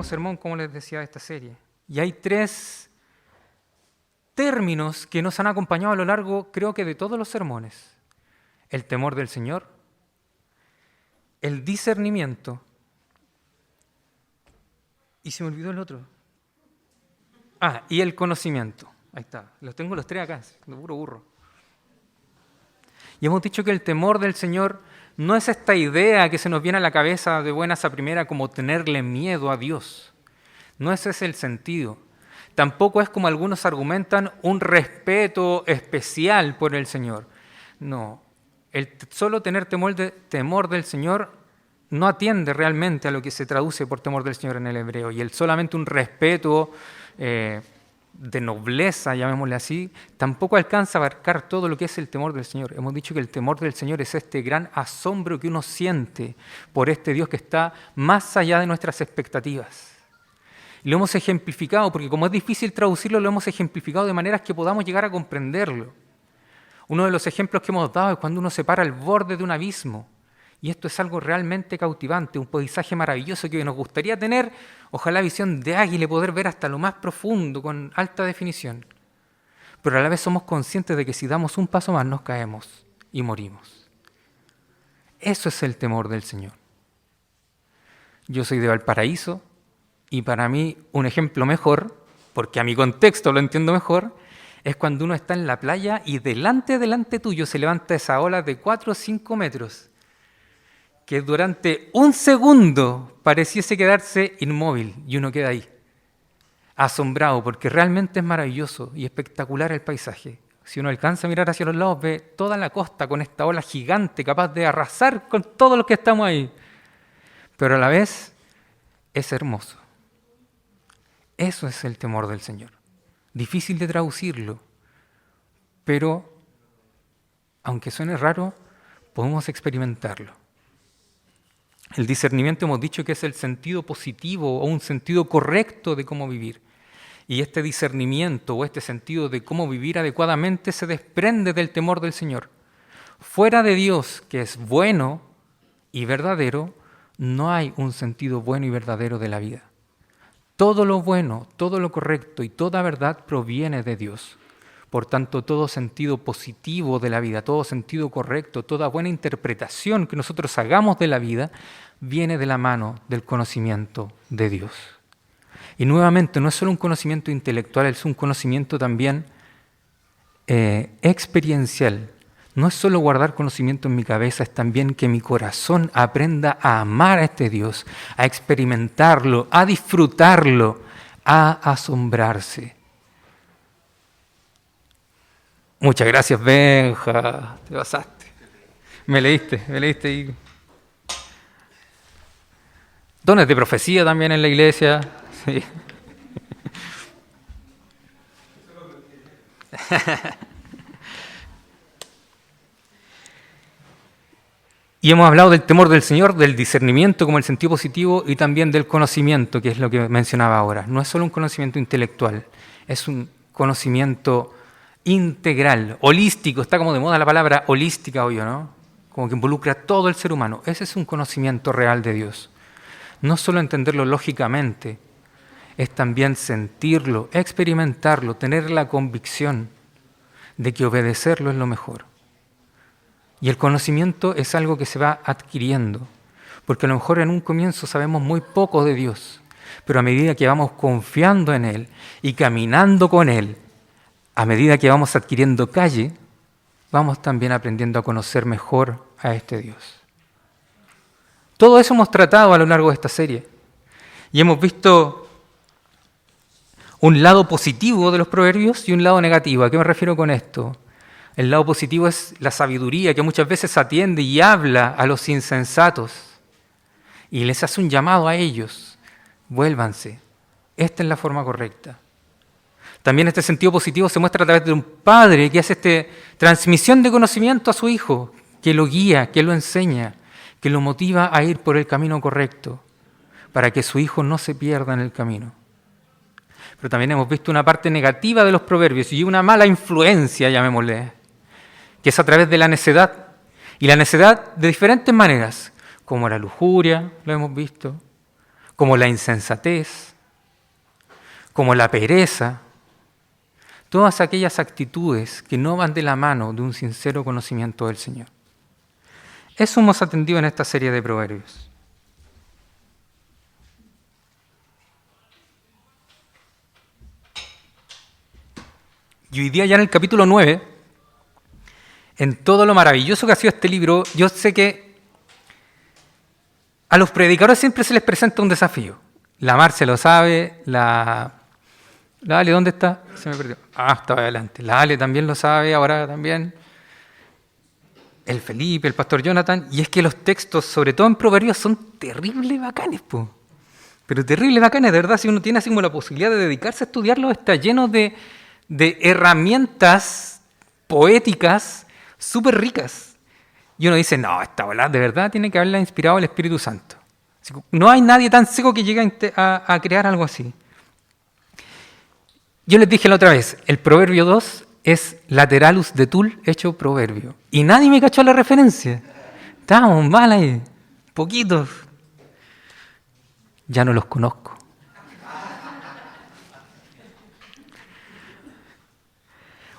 sermón, como les decía, de esta serie. Y hay 3 términos que nos han acompañado a lo largo, creo que de todos los sermones. El temor del Señor, el discernimiento, y se me olvidó el otro. Y el conocimiento. Ahí está, los tengo los 3 acá, de puro burro. Y hemos dicho que el temor del Señor no es esta idea que se nos viene a la cabeza de buenas a primera como tenerle miedo a Dios. No ese es el sentido. Tampoco es, como algunos argumentan, un respeto especial por el Señor. No, el solo tener temor del Señor no atiende realmente a lo que se traduce por temor del Señor en el hebreo. Y el solamente un respeto de nobleza, llamémosle así, tampoco alcanza a abarcar todo lo que es el temor del Señor. Hemos dicho que el temor del Señor es este gran asombro que uno siente por este Dios que está más allá de nuestras expectativas. Y lo hemos ejemplificado, porque como es difícil traducirlo, lo hemos ejemplificado de maneras que podamos llegar a comprenderlo. Uno de los ejemplos que hemos dado es cuando uno se para al borde de un abismo. Y esto es algo realmente cautivante, un paisaje maravilloso que nos gustaría tener, ojalá visión de águila y poder ver hasta lo más profundo, con alta definición. Pero a la vez somos conscientes de que si damos un paso más nos caemos y morimos. Eso es el temor del Señor. Yo soy de Valparaíso y para mí un ejemplo mejor, porque a mi contexto lo entiendo mejor, es cuando uno está en la playa y delante tuyo se levanta esa ola de 4 o 5 metros que durante un segundo pareciese quedarse inmóvil y uno queda ahí, asombrado, porque realmente es maravilloso y espectacular el paisaje. Si uno alcanza a mirar hacia los lados, ve toda la costa con esta ola gigante capaz de arrasar con todos los que estamos ahí. Pero a la vez es hermoso. Eso es el temor del Señor. Difícil de traducirlo, pero aunque suene raro, podemos experimentarlo. El discernimiento hemos dicho que es el sentido positivo o un sentido correcto de cómo vivir. Y este discernimiento o este sentido de cómo vivir adecuadamente se desprende del temor del Señor. Fuera de Dios, que es bueno y verdadero, no hay un sentido bueno y verdadero de la vida. Todo lo bueno, todo lo correcto y toda verdad proviene de Dios. Por tanto, todo sentido positivo de la vida, todo sentido correcto, toda buena interpretación que nosotros hagamos de la vida, viene de la mano del conocimiento de Dios. Y nuevamente, no es solo un conocimiento intelectual, es un conocimiento también experiencial. No es solo guardar conocimiento en mi cabeza, es también que mi corazón aprenda a amar a este Dios, a experimentarlo, a disfrutarlo, a asombrarse. Muchas gracias, Benja. Te pasaste. Me leíste y... Dones de profecía también en la iglesia. Sí. Y hemos hablado del temor del Señor, del discernimiento como el sentido positivo y también del conocimiento, que es lo que mencionaba ahora. No es solo un conocimiento intelectual, es un conocimiento integral, holístico. Está como de moda la palabra holística hoy, ¿no? Como que involucra a todo el ser humano. Ese es un conocimiento real de Dios. No solo entenderlo lógicamente, es también sentirlo, experimentarlo, tener la convicción de que obedecerlo es lo mejor. Y el conocimiento es algo que se va adquiriendo, porque a lo mejor en un comienzo sabemos muy poco de Dios, pero a medida que vamos confiando en Él y caminando con Él, a medida que vamos adquiriendo calle, vamos también aprendiendo a conocer mejor a este Dios. Todo eso hemos tratado a lo largo de esta serie y hemos visto un lado positivo de los proverbios y un lado negativo. ¿A qué me refiero con esto? El lado positivo es la sabiduría que muchas veces atiende y habla a los insensatos y les hace un llamado a ellos. Vuélvanse. Esta es la forma correcta. También este sentido positivo se muestra a través de un padre que hace esta transmisión de conocimiento a su hijo, que lo guía, que lo enseña, que lo motiva a ir por el camino correcto, para que su hijo no se pierda en el camino. Pero también hemos visto una parte negativa de los proverbios y una mala influencia, llamémosle, que es a través de la necedad. Y la necedad de diferentes maneras, como la lujuria, lo hemos visto, como la insensatez, como la pereza, todas aquellas actitudes que no van de la mano de un sincero conocimiento del Señor. Eso hemos atendido en esta serie de proverbios. Y hoy día ya en el capítulo 9, en todo lo maravilloso que ha sido este libro, yo sé que a los predicadores siempre se les presenta un desafío. La Mar se lo sabe, la Ale, ¿dónde está? Se me perdió. Estaba adelante. La Ale también lo sabe, ahora también. El Felipe, el pastor Jonathan. Y es que los textos, sobre todo en Proverbios, son terribles bacanes, po. Pero terribles bacanes, de verdad. Si uno tiene así como la posibilidad de dedicarse a estudiarlos, está lleno de herramientas poéticas súper ricas. Y uno dice, no, esta bola de verdad tiene que haberla inspirado el Espíritu Santo. No hay nadie tan seco que llegue a crear algo así. Yo les dije la otra vez, el Proverbio 2 es Lateralus de Tul hecho proverbio. Y nadie me cachó la referencia. Estábamos mal ahí, poquitos. Ya no los conozco.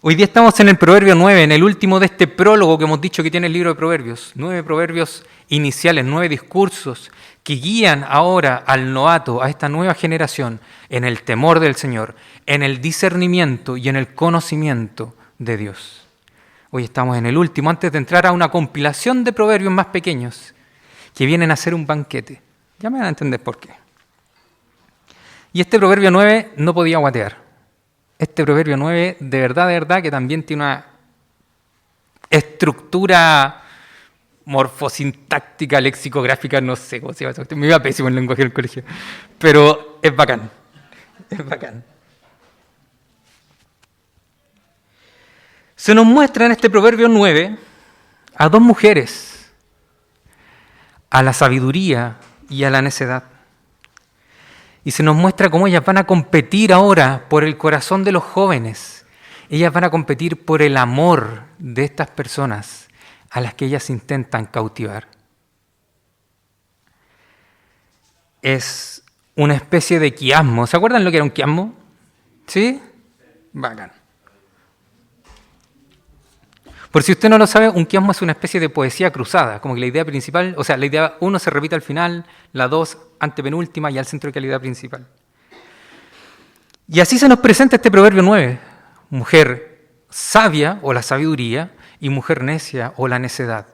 Hoy día estamos en el Proverbio 9, en el último de este prólogo que hemos dicho que tiene el libro de Proverbios. 9 proverbios iniciales, 9 discursos que guían ahora al novato, a esta nueva generación, en el temor del Señor, en el discernimiento y en el conocimiento de Dios. Hoy estamos en el último, antes de entrar a una compilación de proverbios más pequeños que vienen a ser un banquete. Ya me van a entender por qué. Y este Proverbio 9 no podía guatear. Este Proverbio 9, de verdad, que también tiene una estructura morfosintáctica, lexicográfica, no sé cómo se llama eso. Me iba pésimo el lenguaje del colegio. Pero es bacán. Es bacán. Se nos muestra en este Proverbio 9 a dos mujeres, a la sabiduría y a la necedad. Y se nos muestra cómo ellas van a competir ahora por el corazón de los jóvenes. Ellas van a competir por el amor de estas personas a las que ellas intentan cautivar. Es una especie de quiasmo. ¿Se acuerdan lo que era un quiasmo? ¿Sí? Bacán. Por si usted no lo sabe, un quiasmo es una especie de poesía cruzada, como que la idea principal, o sea, la idea 1 se repite al final, la 2 antepenúltima y al centro que es la idea principal. Y así se nos presenta este Proverbio 9, mujer sabia o la sabiduría y mujer necia o la necedad.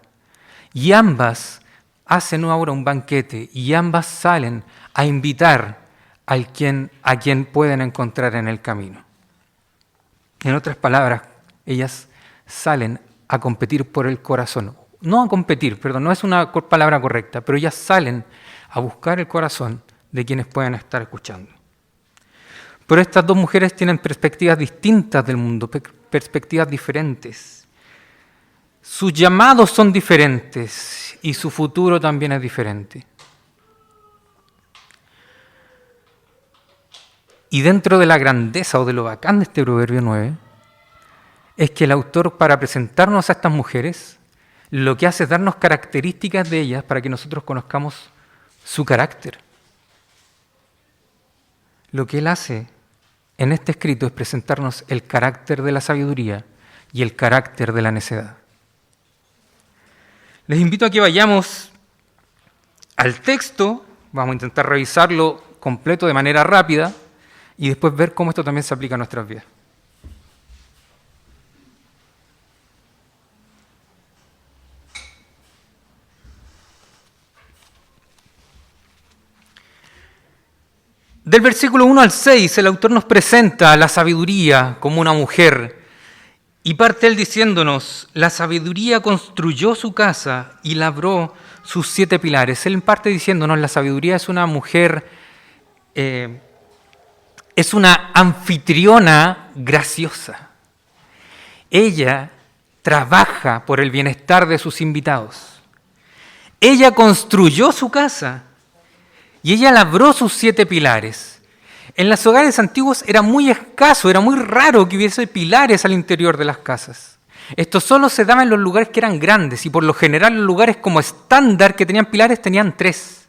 Y ambas hacen ahora un banquete y ambas salen a invitar a quien pueden encontrar en el camino. En otras palabras, ellas salen a competir por el corazón. No a competir, perdón, no es una palabra correcta, pero ellas salen a buscar el corazón de quienes puedan estar escuchando. Pero estas dos mujeres tienen perspectivas distintas del mundo, perspectivas diferentes. Sus llamados son diferentes y su futuro también es diferente. Y dentro de la grandeza o de lo bacán de este Proverbio 9, es que el autor, para presentarnos a estas mujeres, lo que hace es darnos características de ellas para que nosotros conozcamos su carácter. Lo que él hace en este escrito es presentarnos el carácter de la sabiduría y el carácter de la necedad. Les invito a que vayamos al texto, vamos a intentar revisarlo completo de manera rápida y después ver cómo esto también se aplica a nuestras vidas. Del versículo 1 al 6, el autor nos presenta la sabiduría como una mujer y parte él diciéndonos, la sabiduría construyó su casa y labró sus 7 pilares. Él parte diciéndonos, la sabiduría es una mujer, es una anfitriona graciosa. Ella trabaja por el bienestar de sus invitados. Ella construyó su casa. Y ella labró sus 7 pilares. En los hogares antiguos era muy escaso, era muy raro que hubiese pilares al interior de las casas. Esto solo se daba en los lugares que eran grandes y por lo general los lugares como estándar que tenían pilares tenían 3.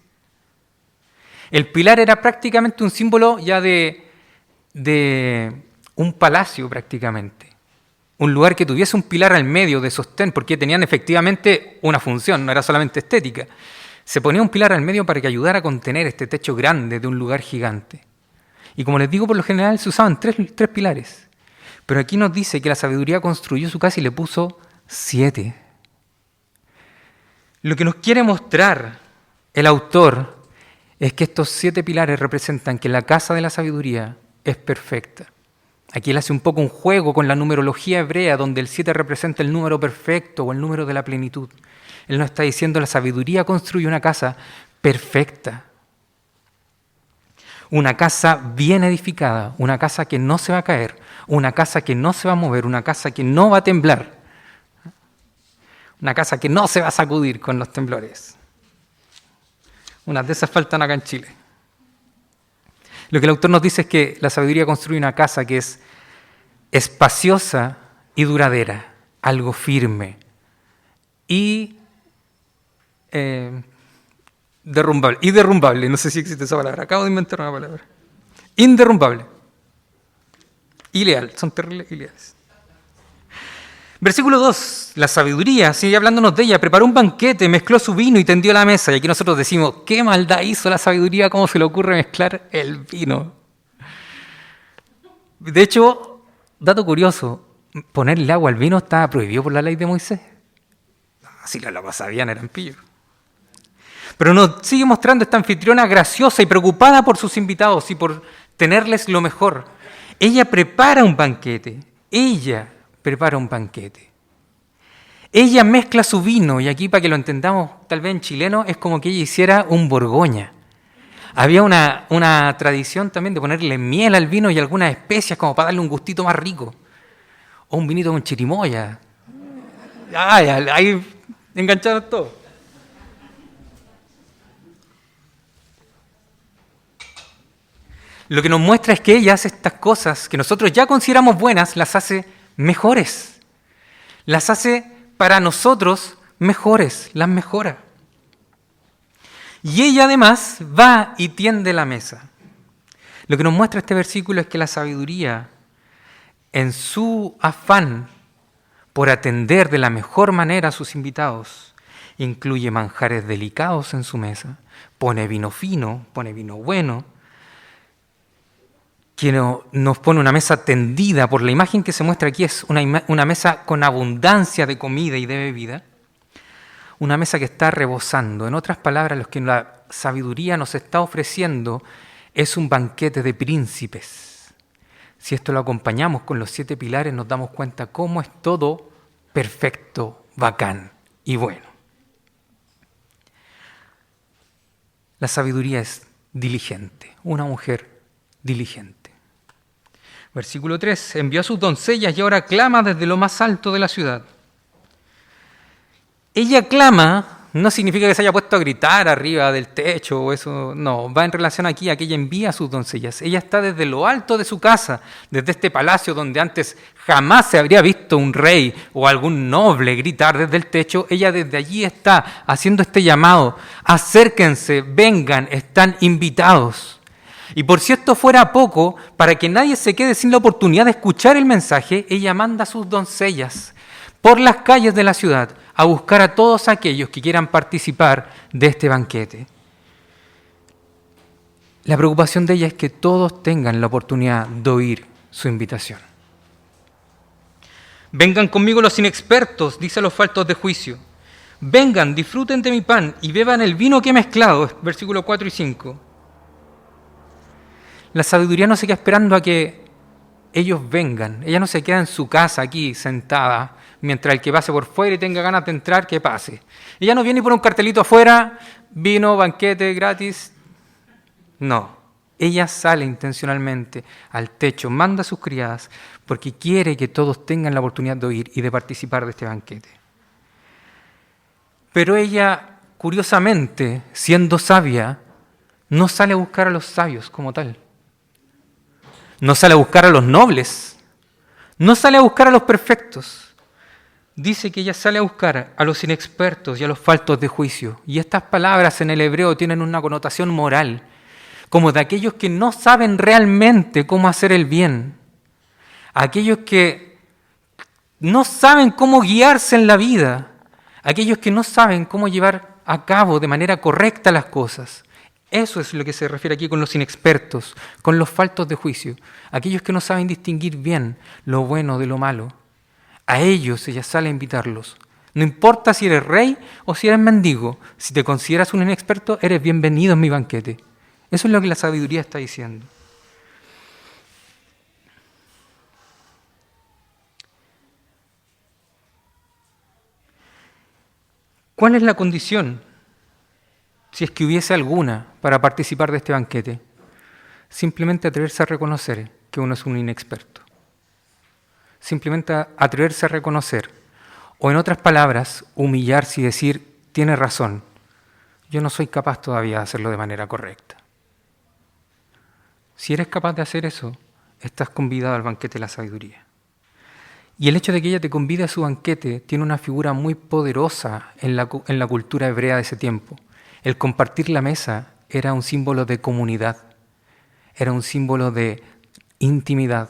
El pilar era prácticamente un símbolo ya de un palacio prácticamente. Un lugar que tuviese un pilar al medio de sostén, porque tenían efectivamente una función, no era solamente estética. Se ponía un pilar al medio para que ayudara a contener este techo grande de un lugar gigante. Y como les digo, por lo general se usaban tres pilares. Pero aquí nos dice que la sabiduría construyó su casa y le puso 7. Lo que nos quiere mostrar el autor es que estos 7 pilares representan que la casa de la sabiduría es perfecta. Aquí él hace un poco un juego con la numerología hebrea, donde el 7 representa el número perfecto o el número de la plenitud. Él nos está diciendo la sabiduría construye una casa perfecta. Una casa bien edificada, una casa que no se va a caer, una casa que no se va a mover, una casa que no va a temblar, una casa que no se va a sacudir con los temblores. Unas de esas faltan acá en Chile. Lo que el autor nos dice es que la sabiduría construye una casa que es espaciosa y duradera, algo firme y derrumbable, no sé si existe esa palabra, acabo de inventar una palabra. Inderrumbable. Ileal, son terribles ileales. Versículo 2, la sabiduría, sigue hablándonos de ella, preparó un banquete, mezcló su vino y tendió la mesa. Y aquí nosotros decimos, ¿qué maldad hizo la sabiduría? ¿Cómo se le ocurre mezclar el vino? De hecho, dato curioso, ponerle agua al vino estaba prohibido por la ley de Moisés. Si lo sabían, eran pillos. Pero nos sigue mostrando esta anfitriona graciosa y preocupada por sus invitados y por tenerles lo mejor. Ella prepara un banquete. Ella mezcla su vino, y aquí para que lo entendamos tal vez en chileno, es como que ella hiciera un Borgoña. Había una tradición también de ponerle miel al vino y algunas especias como para darle un gustito más rico. O un vinito con chirimoya. Ay, ahí engancharon todo. Lo que nos muestra es que ella hace estas cosas que nosotros ya consideramos buenas, las hace mejores. Las hace para nosotros mejores, las mejora. Y ella además va y tiende la mesa. Lo que nos muestra este versículo es que la sabiduría, en su afán por atender de la mejor manera a sus invitados, incluye manjares delicados en su mesa, pone vino fino, pone vino bueno, que nos pone una mesa tendida. Por la imagen que se muestra aquí es una mesa con abundancia de comida y de bebida, una mesa que está rebosando. En otras palabras, lo que la sabiduría nos está ofreciendo es un banquete de príncipes. Si esto lo acompañamos con los 7 pilares, nos damos cuenta cómo es todo perfecto, bacán y bueno. La sabiduría es diligente, una mujer diligente. Versículo 3, envió a sus doncellas y ahora clama desde lo más alto de la ciudad. Ella clama, no significa que se haya puesto a gritar arriba del techo o eso, no, va en relación aquí a que ella envía a sus doncellas. Ella está desde lo alto de su casa, desde este palacio donde antes jamás se habría visto un rey o algún noble gritar desde el techo. Ella desde allí está haciendo este llamado, acérquense, vengan, están invitados. Y por si esto fuera poco, para que nadie se quede sin la oportunidad de escuchar el mensaje, ella manda a sus doncellas por las calles de la ciudad a buscar a todos aquellos que quieran participar de este banquete. La preocupación de ella es que todos tengan la oportunidad de oír su invitación. Vengan conmigo los inexpertos, dice a los faltos de juicio. Vengan, disfruten de mi pan y beban el vino que he mezclado, versículos 4 y 5. La sabiduría no se queda esperando a que ellos vengan. Ella no se queda en su casa aquí sentada, mientras el que pase por fuera y tenga ganas de entrar, que pase. Ella no viene y pone un cartelito afuera, vino, banquete, gratis. No, ella sale intencionalmente al techo, manda a sus criadas, porque quiere que todos tengan la oportunidad de oír y de participar de este banquete. Pero ella, curiosamente, siendo sabia, no sale a buscar a los sabios como tal. No sale a buscar a los nobles, no sale a buscar a los perfectos. Dice que ella sale a buscar a los inexpertos y a los faltos de juicio. Y estas palabras en el hebreo tienen una connotación moral. como de aquellos que no saben realmente cómo hacer el bien, aquellos que no saben cómo guiarse en la vida, aquellos que no saben cómo llevar a cabo de manera correcta las cosas. Eso es lo que se refiere aquí con los inexpertos, con los faltos de juicio, aquellos que no saben distinguir bien lo bueno de lo malo. A ellos ella sale a invitarlos. No importa si eres rey o si eres mendigo, si te consideras un inexperto, eres bienvenido en mi banquete. Eso es lo que la sabiduría está diciendo. ¿Cuál es la condición, si es que hubiese alguna, para participar de este banquete? Simplemente atreverse a reconocer que uno es un inexperto. Simplemente atreverse a reconocer, o en otras palabras, humillarse y decir, tiene razón, yo no soy capaz todavía de hacerlo de manera correcta. Si eres capaz de hacer eso, estás convidado al banquete de la sabiduría. Y el hecho de que ella te convide a su banquete tiene una figura muy poderosa en la cultura hebrea de ese tiempo. El compartir la mesa era un símbolo de comunidad, era un símbolo de intimidad.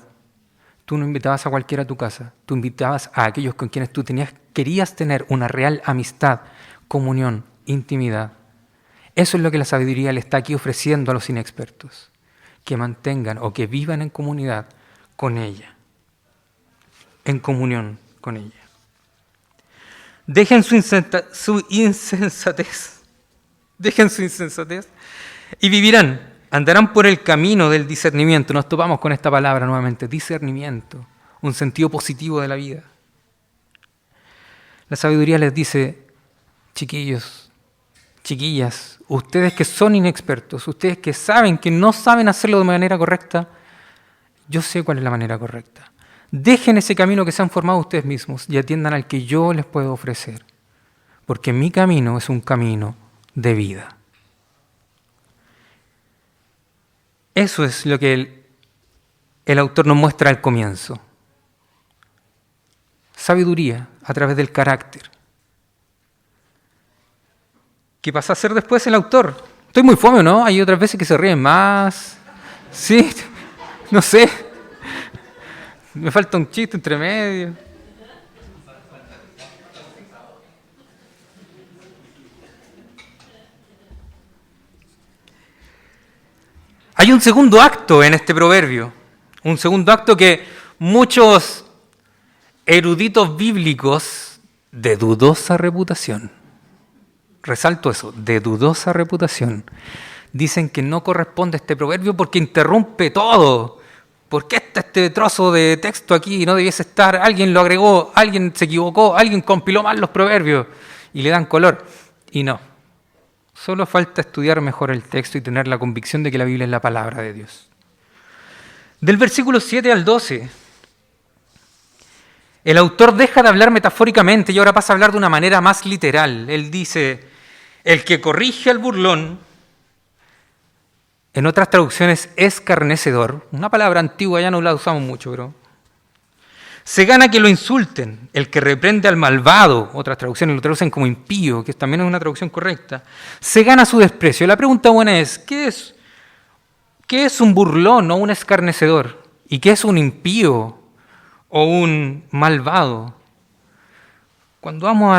Tú no invitabas a cualquiera a tu casa, tú invitabas a aquellos con quienes tú querías tener una real amistad, comunión, intimidad. Eso es lo que la sabiduría le está aquí ofreciendo a los inexpertos, que mantengan o que vivan en comunidad con ella, en comunión con ella. Dejen su insensatez y vivirán. Andarán por el camino del discernimiento. Nos topamos con esta palabra nuevamente, discernimiento, un sentido positivo de la vida. La sabiduría les dice, chiquillos, chiquillas, ustedes que son inexpertos, ustedes que saben que no saben hacerlo de manera correcta, yo sé cuál es la manera correcta. Dejen ese camino que se han formado ustedes mismos y atiendan al que yo les puedo ofrecer, porque mi camino es un camino de vida. Eso es lo que el autor nos muestra al comienzo. Sabiduría a través del carácter. ¿Qué pasa a ser después el autor? Estoy muy fome, ¿no? Hay otras veces que se ríen más. Sí, no sé. Me falta un chiste entre medio. Hay un segundo acto en este proverbio, un segundo acto que muchos eruditos bíblicos de dudosa reputación, resalto eso, de dudosa reputación, dicen que no corresponde a este proverbio porque interrumpe todo. ¿Por qué está este trozo de texto aquí? No debiese estar, alguien lo agregó, alguien se equivocó, alguien compiló mal los proverbios y le dan color. Y no. Solo falta estudiar mejor el texto y tener la convicción de que la Biblia es la palabra de Dios. Del versículo 7 al 12, el autor deja de hablar metafóricamente y ahora pasa a hablar de una manera más literal. Él dice, el que corrige al burlón, en otras traducciones escarnecedor, una palabra antigua, ya no la usamos mucho, pero se gana que lo insulten. El que reprende al malvado, otras traducciones lo traducen como impío, que también es una traducción correcta, se gana su desprecio. La pregunta buena es, ¿qué es un burlón o un escarnecedor? ¿Y qué es un impío o un malvado? Cuando vamos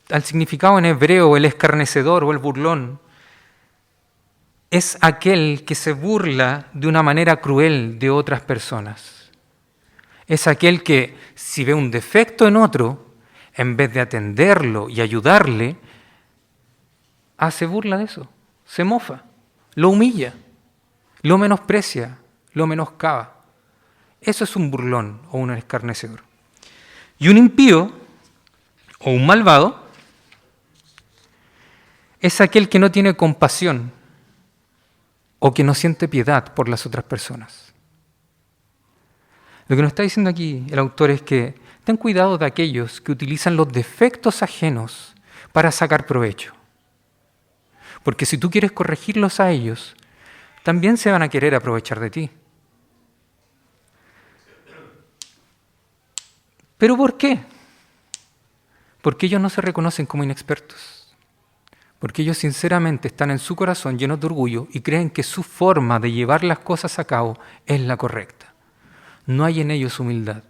al significado en hebreo, el escarnecedor o el burlón, es aquel que se burla de una manera cruel de otras personas. Es aquel que, si ve un defecto en otro, en vez de atenderlo y ayudarle, hace burla de eso, se mofa, lo humilla, lo menosprecia, lo menoscaba. Eso es un burlón o un escarnecedor. Y un impío o un malvado es aquel que no tiene compasión o que no siente piedad por las otras personas. Lo que nos está diciendo aquí el autor es que ten cuidado de aquellos que utilizan los defectos ajenos para sacar provecho. Porque si tú quieres corregirlos a ellos, también se van a querer aprovechar de ti. ¿Pero por qué? Porque ellos no se reconocen como inexpertos. porque ellos sinceramente están en su corazón llenos de orgullo y creen que su forma de llevar las cosas a cabo es la correcta. No hay en ellos humildad,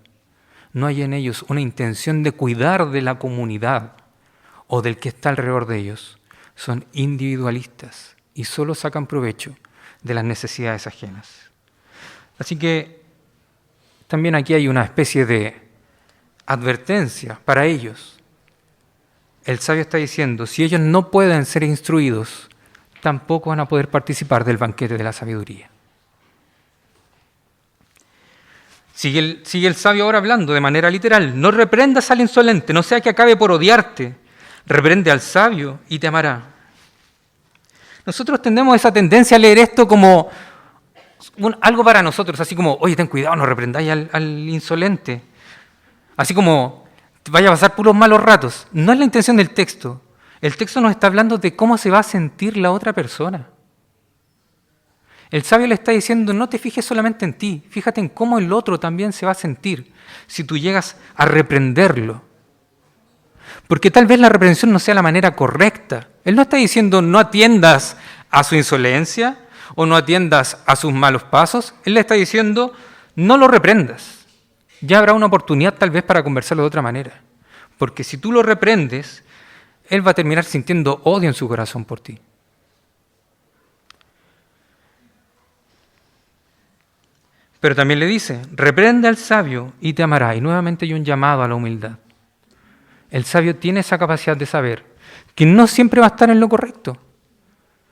no hay en ellos una intención de cuidar de la comunidad o del que está alrededor de ellos. Son individualistas y solo sacan provecho de las necesidades ajenas. Así que también aquí hay una especie de advertencia para ellos. El sabio está diciendo, si ellos no pueden ser instruidos, tampoco van a poder participar del banquete de la sabiduría. Sigue el sabio ahora hablando de manera literal. No reprendas al insolente, no sea que acabe por odiarte. Reprende al sabio y te amará. Nosotros tenemos esa tendencia a leer esto como algo para nosotros, así como, oye, ten cuidado, no reprendáis al insolente. Así como, vaya a pasar puros malos ratos. No es la intención del texto. El texto nos está hablando de cómo se va a sentir la otra persona. El sabio le está diciendo, no te fijes solamente en ti, fíjate en cómo el otro también se va a sentir si tú llegas a reprenderlo. Porque tal vez la reprensión no sea la manera correcta. Él no está diciendo, no atiendas a su insolencia o no atiendas a sus malos pasos. Él le está diciendo, no lo reprendas. Ya habrá una oportunidad tal vez para conversarlo de otra manera. Porque si tú lo reprendes, él va a terminar sintiendo odio en su corazón por ti. Pero también le dice, reprende al sabio y te amará. Y nuevamente hay un llamado a la humildad. El sabio tiene esa capacidad de saber que no siempre va a estar en lo correcto.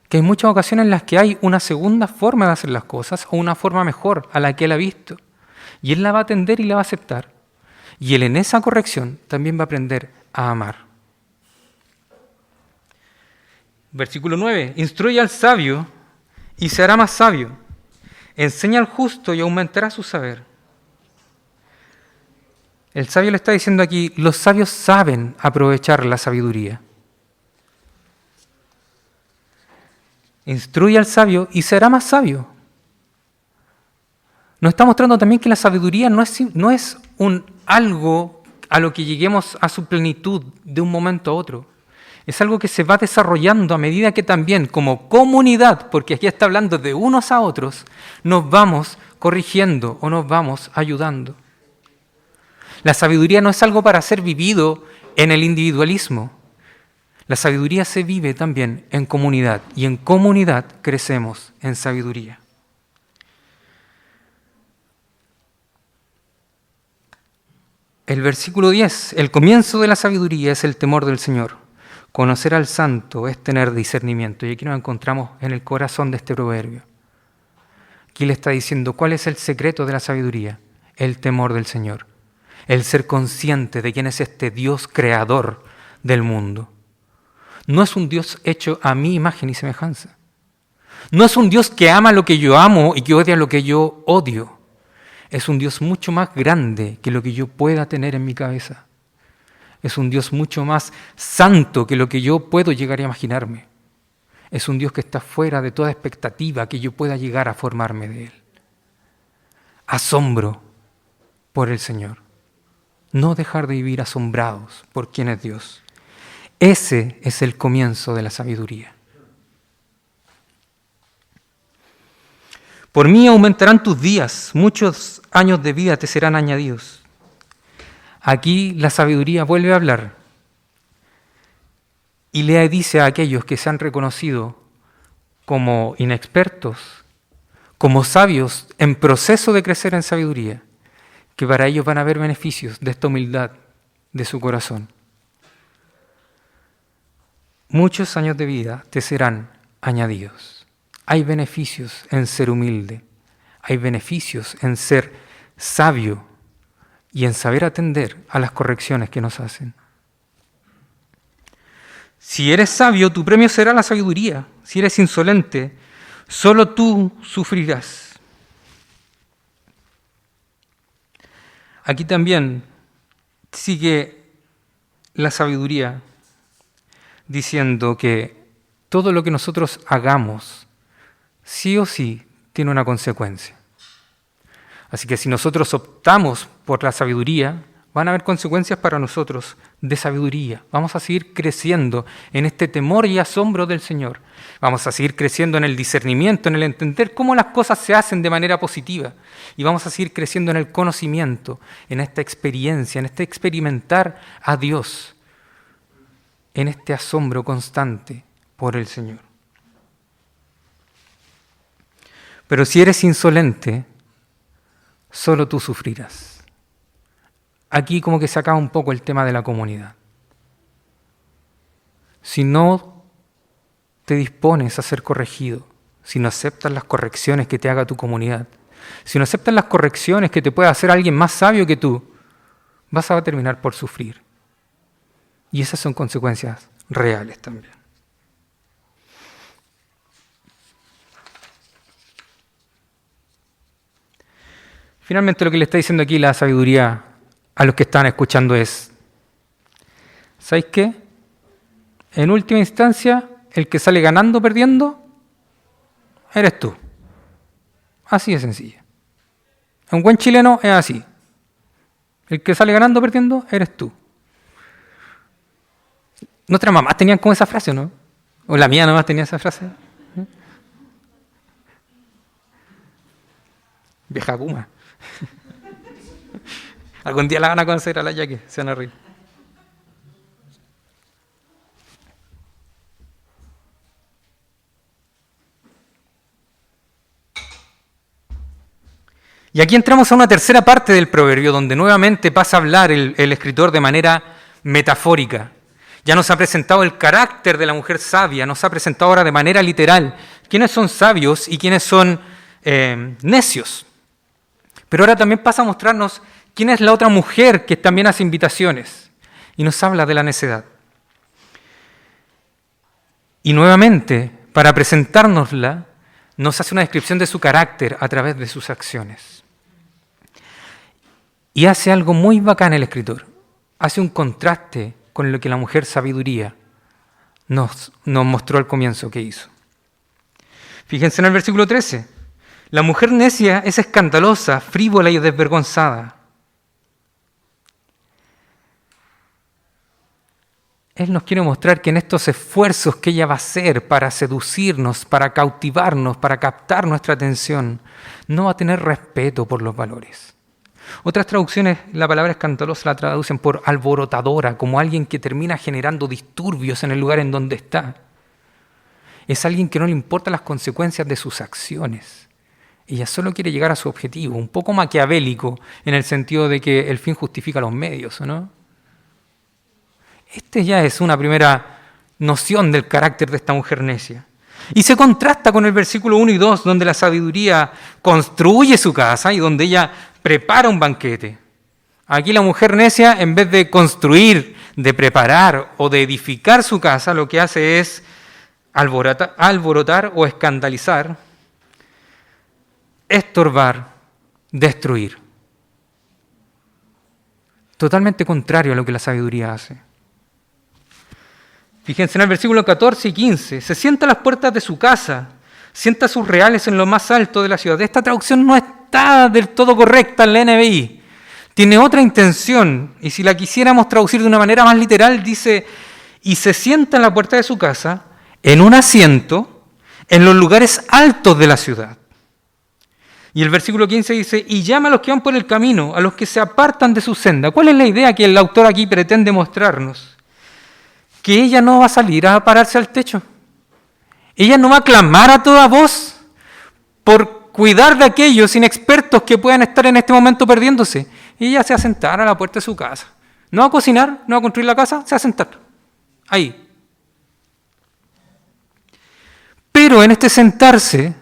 Que hay muchas ocasiones en las que hay una segunda forma de hacer las cosas o una forma mejor a la que él ha visto. Y él la va a atender y la va a aceptar. Y él en esa corrección también va a aprender a amar. Versículo 9. Instruye al sabio y se hará más sabio. Enseña al justo y aumentará su saber. El sabio le está diciendo aquí, los sabios saben aprovechar la sabiduría. Instruye al sabio y será más sabio. Nos está mostrando también que la sabiduría no es algo a lo que lleguemos a su plenitud de un momento a otro. Es algo que se va desarrollando a medida que también como comunidad, porque aquí está hablando de unos a otros, nos vamos corrigiendo o nos vamos ayudando. La sabiduría no es algo para ser vivido en el individualismo. La sabiduría se vive también en comunidad y en comunidad crecemos en sabiduría. El versículo 10, el comienzo de la sabiduría es el temor del Señor. Conocer al santo es tener discernimiento. Y aquí nos encontramos en el corazón de este proverbio. Aquí le está diciendo, ¿cuál es el secreto de la sabiduría? El temor del Señor. El ser consciente de quién es este Dios creador del mundo. No es un Dios hecho a mi imagen y semejanza. No es un Dios que ama lo que yo amo y que odia lo que yo odio. Es un Dios mucho más grande que lo que yo pueda tener en mi cabeza. Es un Dios mucho más santo que lo que yo puedo llegar a imaginarme. Es un Dios que está fuera de toda expectativa que yo pueda llegar a formarme de Él. Asombro por el Señor. No dejar de vivir asombrados por quién es Dios. Ese es el comienzo de la sabiduría. Por mí aumentarán tus días, muchos años de vida te serán añadidos. Aquí la sabiduría vuelve a hablar y le dice a aquellos que se han reconocido como inexpertos, como sabios en proceso de crecer en sabiduría, que para ellos van a haber beneficios de esta humildad de su corazón. Muchos años de vida te serán añadidos. Hay beneficios en ser humilde, hay beneficios en ser sabio y en saber atender a las correcciones que nos hacen. Si eres sabio, tu premio será la sabiduría. Si eres insolente, solo tú sufrirás. Aquí también sigue la sabiduría diciendo que todo lo que nosotros hagamos, sí o sí, tiene una consecuencia. Así que si nosotros optamos por la sabiduría, van a haber consecuencias para nosotros de sabiduría. Vamos a seguir creciendo en este temor y asombro del Señor. Vamos a seguir creciendo en el discernimiento, en el entender cómo las cosas se hacen de manera positiva. Y vamos a seguir creciendo en el conocimiento, en esta experiencia, en este experimentar a Dios, en este asombro constante por el Señor. Pero si eres insolente, solo tú sufrirás. Aquí como que se acaba un poco el tema de la comunidad. Si no te dispones a ser corregido, si no aceptas las correcciones que te haga tu comunidad, si no aceptas las correcciones que te pueda hacer alguien más sabio que tú, vas a terminar por sufrir. Y esas son consecuencias reales también. Finalmente lo que le está diciendo aquí la sabiduría a los que están escuchando es, ¿sabéis qué? En última instancia, el que sale ganando o perdiendo, eres tú. Así de sencillo. Un buen chileno es así. El que sale ganando o perdiendo, eres tú. Nuestras mamás tenían como esa frase, ¿no? O la mía nomás tenía esa frase. Vieja Kuma. Algún día la van a conocer a la Yaque, se van a reír. Y aquí entramos a una tercera parte del proverbio, donde nuevamente pasa a hablar el escritor de manera metafórica. Ya nos ha presentado el carácter de la mujer sabia, nos ha presentado ahora de manera literal quiénes son sabios y quiénes son necios. Pero ahora también pasa a mostrarnos quién es la otra mujer que también hace invitaciones y nos habla de la necedad. Y nuevamente, para presentárnosla, nos hace una descripción de su carácter a través de sus acciones. Y hace algo muy bacán el escritor. Hace un contraste con lo que la mujer sabiduría nos mostró al comienzo que hizo. Fíjense en el versículo 13. La mujer necia es escandalosa, frívola y desvergonzada. Él nos quiere mostrar que en estos esfuerzos que ella va a hacer para seducirnos, para cautivarnos, para captar nuestra atención, no va a tener respeto por los valores. Otras traducciones, la palabra escandalosa la traducen por alborotadora, como alguien que termina generando disturbios en el lugar en donde está. Es alguien que no le importan las consecuencias de sus acciones. Ella solo quiere llegar a su objetivo, un poco maquiavélico, en el sentido de que el fin justifica los medios, ¿no? Este ya es una primera noción del carácter de esta mujer necia. Y se contrasta con el versículo 1 y 2, donde la sabiduría construye su casa y donde ella prepara un banquete. Aquí la mujer necia, en vez de construir, de preparar o de edificar su casa, lo que hace es alborotar o escandalizar, estorbar, destruir. Totalmente contrario a lo que la sabiduría hace. Fíjense en el versículo 14 y 15. Se sienta a las puertas de su casa, sienta sus reales en lo más alto de la ciudad. Esta traducción no está del todo correcta en la NBI. Tiene otra intención, y si la quisiéramos traducir de una manera más literal, dice, y se sienta en la puerta de su casa, en un asiento, en los lugares altos de la ciudad. Y el versículo 15 dice, y llama a los que van por el camino, a los que se apartan de su senda. ¿Cuál es la idea que el autor aquí pretende mostrarnos? Que ella no va a salir a pararse al techo. Ella no va a clamar a toda voz por cuidar de aquellos inexpertos que puedan estar en este momento perdiéndose. Ella se va a sentar a la puerta de su casa. No va a cocinar, no va a construir la casa, se va a sentar. Ahí. Pero en este sentarse,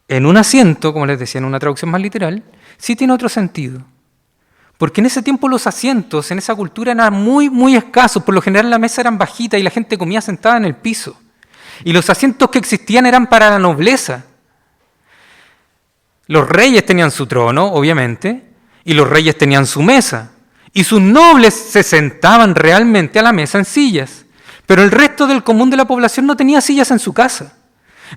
en un asiento, como les decía en una traducción más literal, sí tiene otro sentido. Porque en ese tiempo los asientos, en esa cultura, eran muy, muy escasos. Por lo general la mesa eran bajitas y la gente comía sentada en el piso. Y los asientos que existían eran para la nobleza. Los reyes tenían su trono, obviamente, y los reyes tenían su mesa. Y sus nobles se sentaban realmente a la mesa en sillas. Pero el resto del común de la población no tenía sillas en su casa.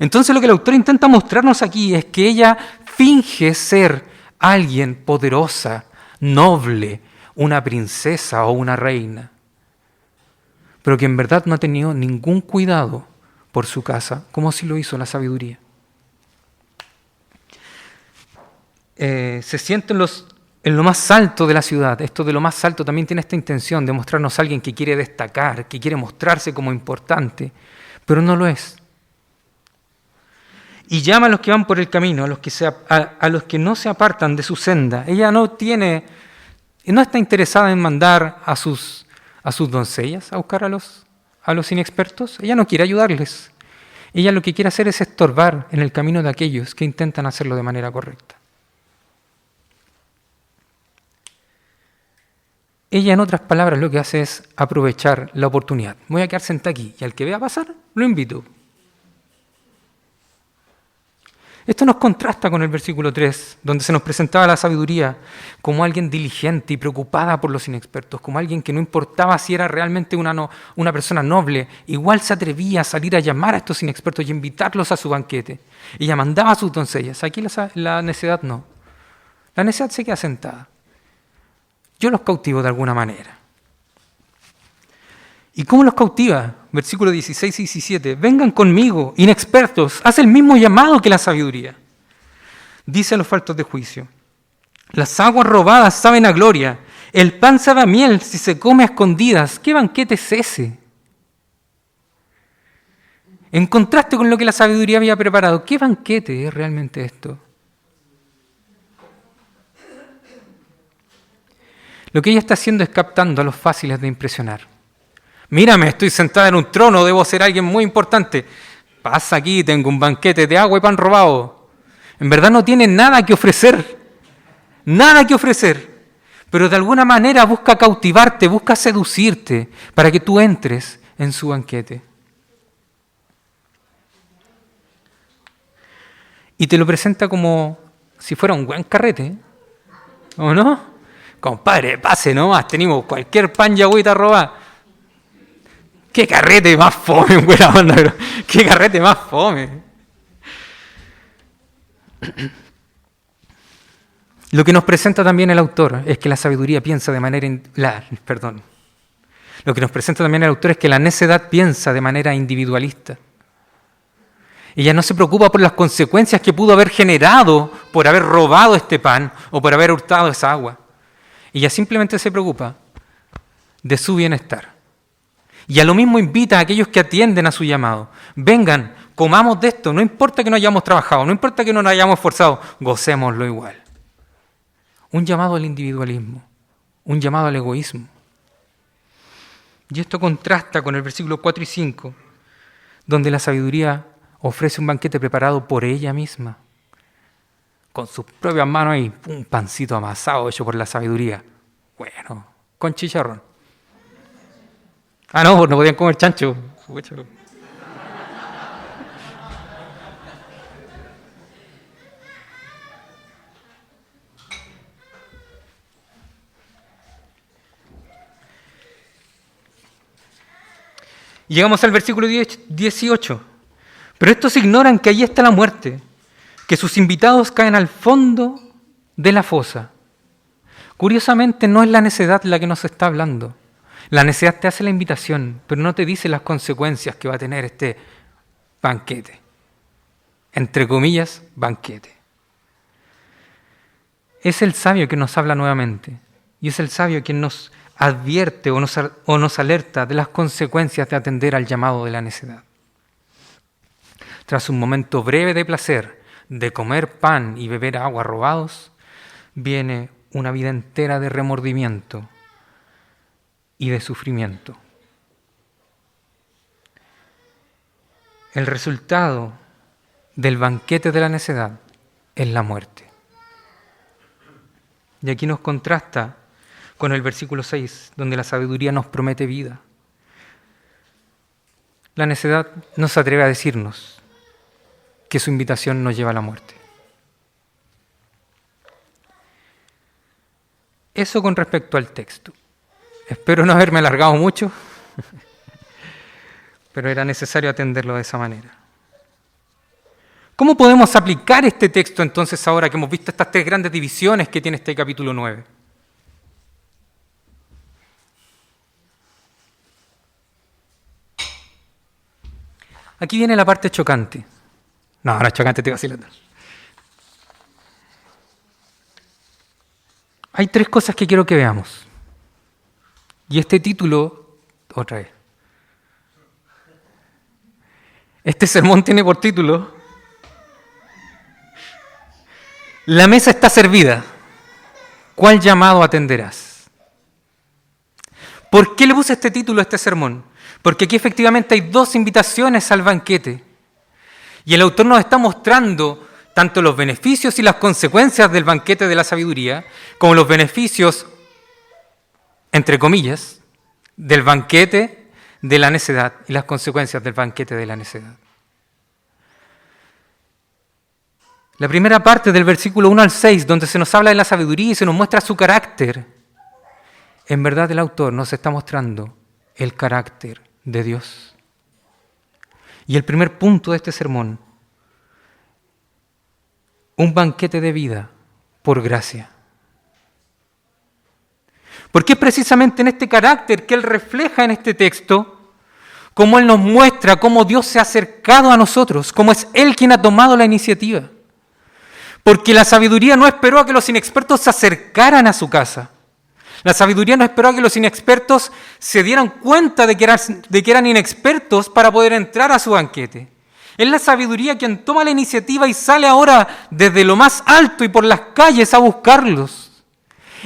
Entonces lo que el autor intenta mostrarnos aquí es que ella finge ser alguien poderosa, noble, una princesa o una reina, pero que en verdad no ha tenido ningún cuidado por su casa, como si lo hizo la sabiduría. Se siente en lo más alto de la ciudad. Esto de lo más alto también tiene esta intención de mostrarnos a alguien que quiere destacar, que quiere mostrarse como importante, pero no lo es. Y llama a los que van por el camino, a los que no se apartan de su senda. Ella no está interesada en mandar a sus doncellas a buscar a los inexpertos. Ella no quiere ayudarles. Ella lo que quiere hacer es estorbar en el camino de aquellos que intentan hacerlo de manera correcta. Ella, en otras palabras, lo que hace es aprovechar la oportunidad. Me voy a quedar sentada aquí y al que vea pasar, lo invito. Esto nos contrasta con el versículo 3, donde se nos presentaba la sabiduría como alguien diligente y preocupada por los inexpertos, como alguien que no importaba si era realmente una persona noble, igual se atrevía a salir a llamar a estos inexpertos y invitarlos a su banquete. Ella mandaba a sus doncellas. Aquí la necedad no. La necedad se queda sentada. Yo los cautivo de alguna manera. ¿Y cómo los cautiva? Versículos 16 y 17. Vengan conmigo, inexpertos, haz el mismo llamado que la sabiduría. Dice a los faltos de juicio. Las aguas robadas saben a gloria. El pan sabe a miel si se come a escondidas. ¿Qué banquete es ese? En contraste con lo que la sabiduría había preparado, ¿qué banquete es realmente esto? Lo que ella está haciendo es captando a los fáciles de impresionar. Mírame, estoy sentada en un trono, debo ser alguien muy importante. Pasa aquí, tengo un banquete de agua y pan robado. En verdad no tiene nada que ofrecer. Nada que ofrecer. Pero de alguna manera busca cautivarte, busca seducirte para que tú entres en su banquete. Y te lo presenta como si fuera un buen carrete. ¿O no? Compadre, pase nomás, tenemos cualquier pan y agüita robada. ¡Qué carrete más fome, buena onda, bro! ¡Qué carrete más fome! Lo que nos presenta también el autor es que la sabiduría piensa de manera... Lo que nos presenta también el autor es que la necedad piensa de manera individualista. Ella no se preocupa por las consecuencias que pudo haber generado por haber robado este pan o por haber hurtado esa agua. Ella simplemente se preocupa de su bienestar. Y a lo mismo invita a aquellos que atienden a su llamado. Vengan, comamos de esto, no importa que no hayamos trabajado, no importa que no nos hayamos esforzado, gocémoslo igual. Un llamado al individualismo, un llamado al egoísmo. Y esto contrasta con el versículo 4 y 5, donde la sabiduría ofrece un banquete preparado por ella misma. Con sus propias manos ahí, un pancito amasado hecho por la sabiduría. Bueno, con chicharrón. Ah, no, pues no podían comer chancho. Llegamos al versículo 18. Pero estos ignoran que allí está la muerte, que sus invitados caen al fondo de la fosa. Curiosamente, no es la necedad la que nos está hablando. La necedad te hace la invitación, pero no te dice las consecuencias que va a tener este banquete. Entre comillas, banquete. Es el sabio que nos habla nuevamente, y es el sabio quien nos advierte o nos alerta de las consecuencias de atender al llamado de la necedad. Tras un momento breve de placer, de comer pan y beber agua robados, viene una vida entera de remordimiento y de sufrimiento. El resultado del banquete de la necedad es la muerte. Y aquí nos contrasta con el versículo 6, donde la sabiduría nos promete vida. La necedad no se atreve a decirnos que su invitación nos lleva a la muerte. Eso con respecto al texto. Espero no haberme alargado mucho, pero era necesario atenderlo de esa manera. ¿Cómo podemos aplicar este texto entonces ahora que hemos visto estas tres grandes divisiones que tiene este capítulo 9? Aquí viene la parte chocante. No es chocante, te vacilando. Hay tres cosas que quiero que veamos. Y este título, otra vez. Este sermón tiene por título: La mesa está servida. ¿Cuál llamado atenderás? ¿Por qué le puse este título a este sermón? Porque aquí efectivamente hay dos invitaciones al banquete. Y el autor nos está mostrando tanto los beneficios y las consecuencias del banquete de la sabiduría, como los beneficios, entre comillas, del banquete de la necedad y las consecuencias del banquete de la necedad. La primera parte del versículo 1 al 6, donde se nos habla de la sabiduría y se nos muestra su carácter, en verdad el autor nos está mostrando el carácter de Dios. Y el primer punto de este sermón: un banquete de vida por gracia. Porque es precisamente en este carácter que Él refleja en este texto, cómo Él nos muestra cómo Dios se ha acercado a nosotros, cómo es Él quien ha tomado la iniciativa. Porque la sabiduría no esperó a que los inexpertos se acercaran a su casa. La sabiduría no esperó a que los inexpertos se dieran cuenta de que eran inexpertos para poder entrar a su banquete. Es la sabiduría quien toma la iniciativa y sale ahora desde lo más alto y por las calles a buscarlos.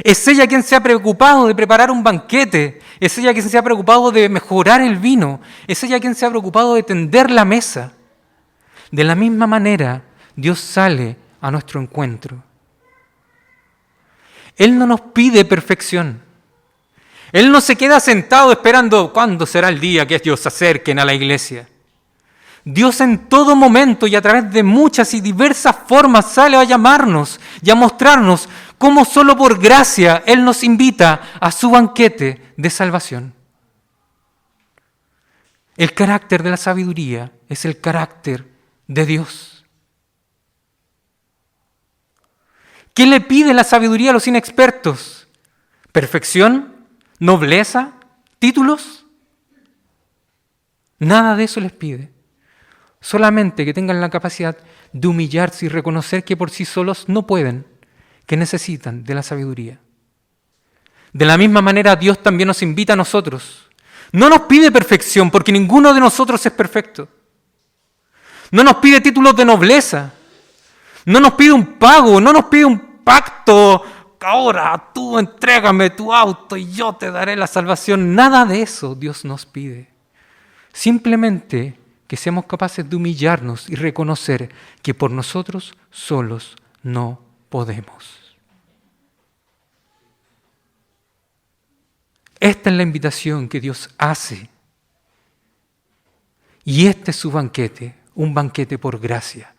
Es ella quien se ha preocupado de preparar un banquete. Es ella quien se ha preocupado de mejorar el vino. Es ella quien se ha preocupado de tender la mesa. De la misma manera, Dios sale a nuestro encuentro. Él no nos pide perfección. Él no se queda sentado esperando cuándo será el día que ellos se acerquen a la iglesia. Dios en todo momento y a través de muchas y diversas formas sale a llamarnos y a mostrarnos cómo solo por gracia Él nos invita a su banquete de salvación. El carácter de la sabiduría es el carácter de Dios. ¿Qué le pide la sabiduría a los inexpertos? ¿Perfección? ¿Nobleza? ¿Títulos? Nada de eso les pide. Solamente que tengan la capacidad de humillarse y reconocer que por sí solos no pueden, que necesitan de la sabiduría. De la misma manera, Dios también nos invita a nosotros. No nos pide perfección, porque ninguno de nosotros es perfecto. No nos pide títulos de nobleza. No nos pide un pago, no nos pide un pacto. Ahora tú entrégame tu auto y yo te daré la salvación. Nada de eso Dios nos pide. Simplemente que seamos capaces de humillarnos y reconocer que por nosotros solos no podemos. Esta es la invitación que Dios hace. Y este es su banquete, un banquete por gracia.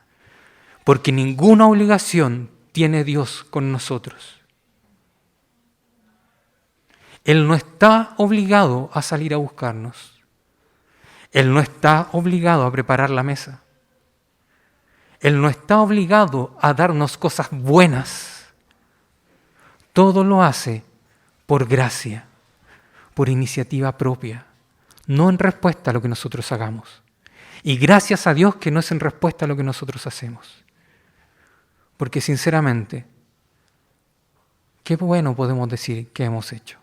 Porque ninguna obligación tiene Dios con nosotros. Él no está obligado a salir a buscarnos. Él no está obligado a preparar la mesa. Él no está obligado a darnos cosas buenas. Todo lo hace por gracia, por iniciativa propia, no en respuesta a lo que nosotros hagamos. Y gracias a Dios que no es en respuesta a lo que nosotros hacemos. Porque sinceramente, ¿qué bueno podemos decir que hemos hecho?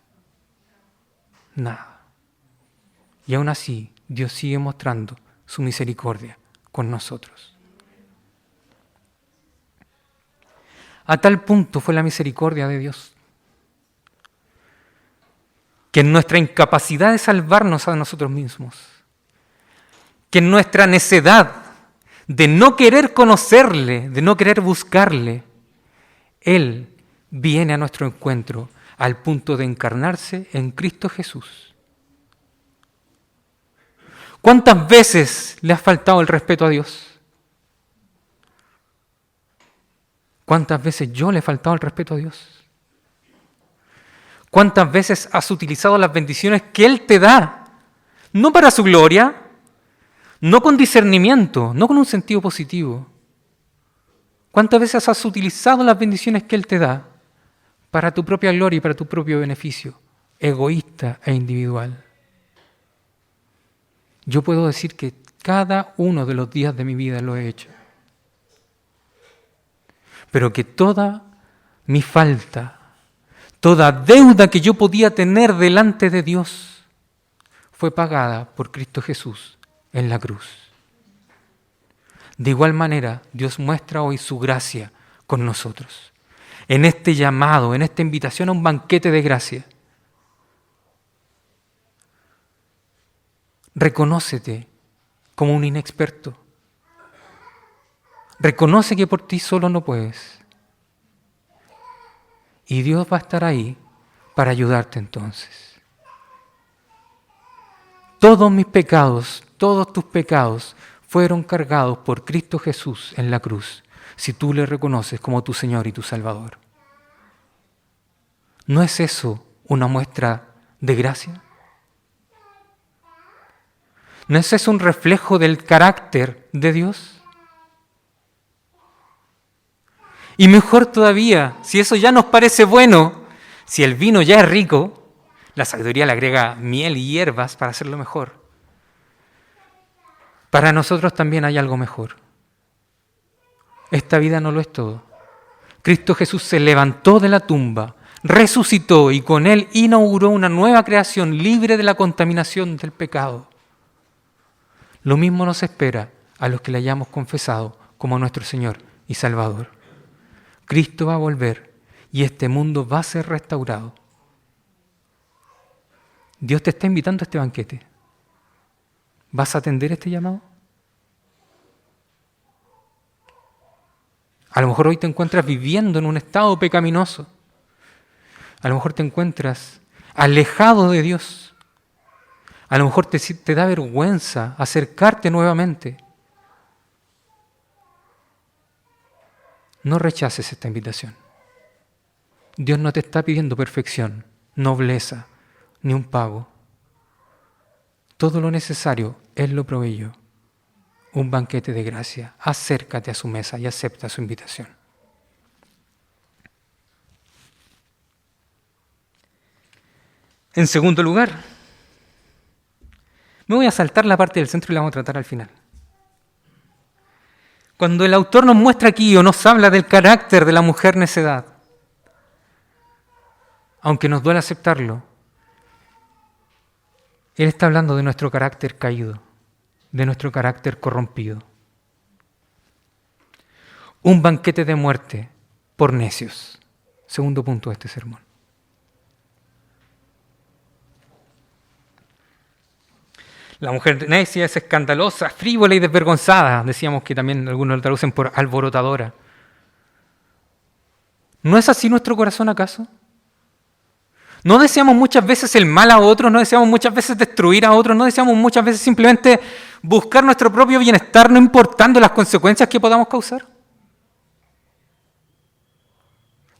Nada. Y aún así, Dios sigue mostrando su misericordia con nosotros. A tal punto fue la misericordia de Dios, que en nuestra incapacidad de salvarnos a nosotros mismos, que en nuestra necedad de no querer conocerle, de no querer buscarle, Él viene a nuestro encuentro al punto de encarnarse en Cristo Jesús. ¿Cuántas veces le has faltado el respeto a Dios? ¿Cuántas veces yo le he faltado el respeto a Dios? ¿Cuántas veces has utilizado las bendiciones que Él te da? No para su gloria, no con discernimiento, no con un sentido positivo, ¿Cuántas veces has utilizado las bendiciones que Él te da para tu propia gloria y para tu propio beneficio, egoísta e individual? Yo puedo decir que cada uno de los días de mi vida lo he hecho. Pero que toda mi falta, toda deuda que yo podía tener delante de Dios, fue pagada por Cristo Jesús en la cruz. De igual manera, Dios muestra hoy su gracia con nosotros. En este llamado, en esta invitación a un banquete de gracia. Reconócete como un inexperto. Reconoce que por ti solo no puedes. Y Dios va a estar ahí para ayudarte entonces. Todos mis pecados, todos tus pecados fueron cargados por Cristo Jesús en la cruz, si tú le reconoces como tu Señor y tu Salvador. ¿No es eso una muestra de gracia? ¿No es eso un reflejo del carácter de Dios? Y mejor todavía, si eso ya nos parece bueno, si el vino ya es rico, la sabiduría le agrega miel y hierbas para hacerlo mejor. Para nosotros también hay algo mejor. Esta vida no lo es todo. Cristo Jesús se levantó de la tumba, resucitó y con Él inauguró una nueva creación libre de la contaminación del pecado. Lo mismo nos espera a los que le hayamos confesado como nuestro Señor y Salvador. Cristo va a volver y este mundo va a ser restaurado. Dios te está invitando a este banquete. ¿Vas a atender este llamado? A lo mejor hoy te encuentras viviendo en un estado pecaminoso. A lo mejor te encuentras alejado de Dios. A lo mejor te da vergüenza acercarte nuevamente. No rechaces esta invitación. Dios no te está pidiendo perfección, nobleza, ni un pago. Todo lo necesario Él lo proveyó. Un banquete de gracia. Acércate a su mesa y acepta su invitación. En segundo lugar, me voy a saltar la parte del centro y la vamos a tratar al final. Cuando el autor nos muestra aquí o nos habla del carácter de la mujer necedad, aunque nos duele aceptarlo, Él está hablando de nuestro carácter caído, de nuestro carácter corrompido. Un banquete de muerte por necios. Segundo punto de este sermón. La mujer necia es escandalosa, frívola y desvergonzada. Decíamos que también algunos lo traducen por alborotadora. ¿No es así nuestro corazón acaso? ¿No deseamos muchas veces el mal a otros? ¿No deseamos muchas veces destruir a otros? ¿No deseamos muchas veces simplemente buscar nuestro propio bienestar, no importando las consecuencias que podamos causar?